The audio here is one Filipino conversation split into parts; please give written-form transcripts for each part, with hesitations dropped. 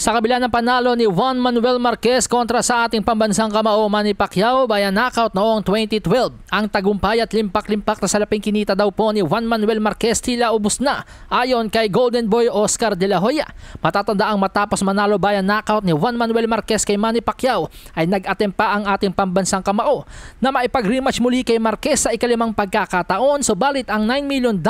Sa kabila ng panalo ni Juan Manuel Marquez kontra sa ating pambansang kamao Manny Pacquiao via knockout noong 2012, ang tagumpay at limpak-limpak na salaping kinita daw po ni Juan Manuel Marquez tila ubos na ayon kay Golden Boy Oscar De La Hoya. Matatandaang matapos manalo via knockout ni Juan Manuel Marquez kay Manny Pacquiao ay nag-attempt pa ang ating pambansang kamao na maipag-rematch muli kay Marquez sa ikalimang pagkakataon, subalit ang $9 million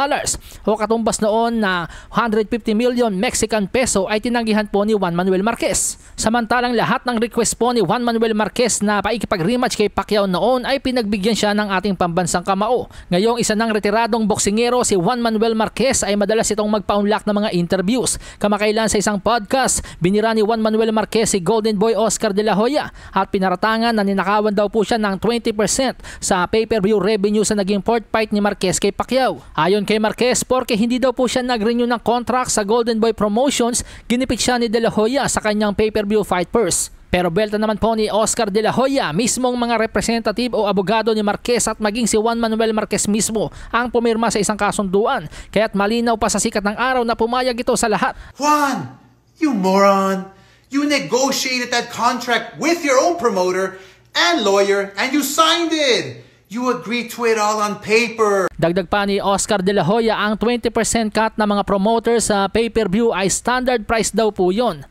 o katumbas noon na 150 million Mexican peso ay tinanggihan po ni Juan Manuel Marquez. Samantalang lahat ng request po ni Juan Manuel Marquez na paikipag-rematch kay Pacquiao noon ay pinagbigyan siya ng ating pambansang kamao. Ngayong isa ng retiradong boksingero si Juan Manuel Marquez ay madalas itong magpaunlak ng mga interviews. Kamakailan sa isang podcast, binira ni Juan Manuel Marquez si Golden Boy Oscar De La Hoya at pinaratangan na ninakawan daw po siya ng 20% sa pay-per-view revenue sa naging fourth fight ni Marquez kay Pacquiao. Ayon kay Marquez, porke hindi daw po siya nag-renew ng contract sa Golden Boy Promotions, ginipit siya ni De La Hoya sa kanyang pay-per-view fight purse. Pero belta naman po ni Oscar De La Hoya, mismong mga representative o abogado ni Marquez at maging si Juan Manuel Marquez mismo ang pumirma sa isang kasunduan. Kaya't malinaw pa sa sikat ng araw na pumayag ito sa lahat. Juan, you moron! You negotiated that contract with your own promoter and lawyer and you signed it! You agreed to it all on paper. Dagdag pa ni Oscar De La Hoya, ang 20% cut ng mga promoters sa pay-per-view ay standard price daw po yun.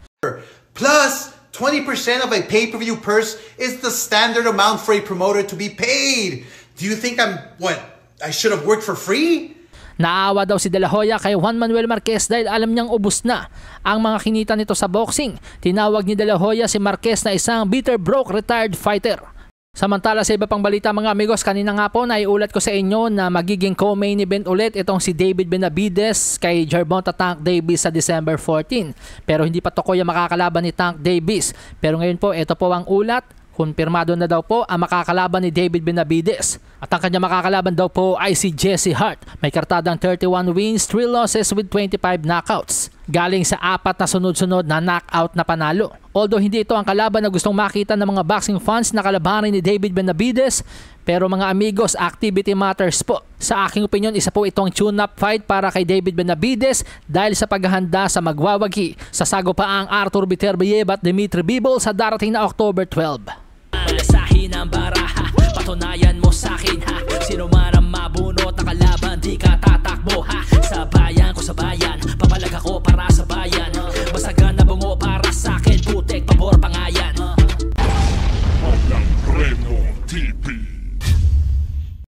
Plus, 20% of a pay-per-view purse is the standard amount for a promoter to be paid. Do you think I should have worked for free? Naawa daw si De La Hoya kay Juan Manuel Marquez dahil alam niyang ubos na ang mga kinita nito sa boxing. Tinawag ni De La Hoya si Marquez na isang bitter broke retired fighter. Samantala sa iba pang balita mga amigos, kanina nga po naiulat ko sa inyo na magiging co-main event ulit itong si David Benavidez kay Gervonta Tank Davis sa December 14. Pero hindi pa tukoy ang makakalaban ni Tank Davis. Pero ngayon po, ito po ang ulat. Kumpirmado na daw po ang makakalaban ni David Benavidez. At ang kanya makakalaban daw po ay si Jesse Hart. May kartadang 31 wins, 3 losses with 25 knockouts. Galing sa 4 na sunod-sunod na knockout na panalo. Although hindi ito ang kalaban na gustong makita ng mga boxing fans na kalabanin ni David Benavidez, pero mga amigos, activity matters po. Sa aking opinion, isa po itong tune-up fight para kay David Benavidez dahil sa paghahanda sa magwawagi sa sagopaang Arthur Beterbiev at Dimitri Bivol sa darating na October 12. Alasahin ang baraha, patunayan mo sa'kin ha, sino man ang mabunot na kalaban.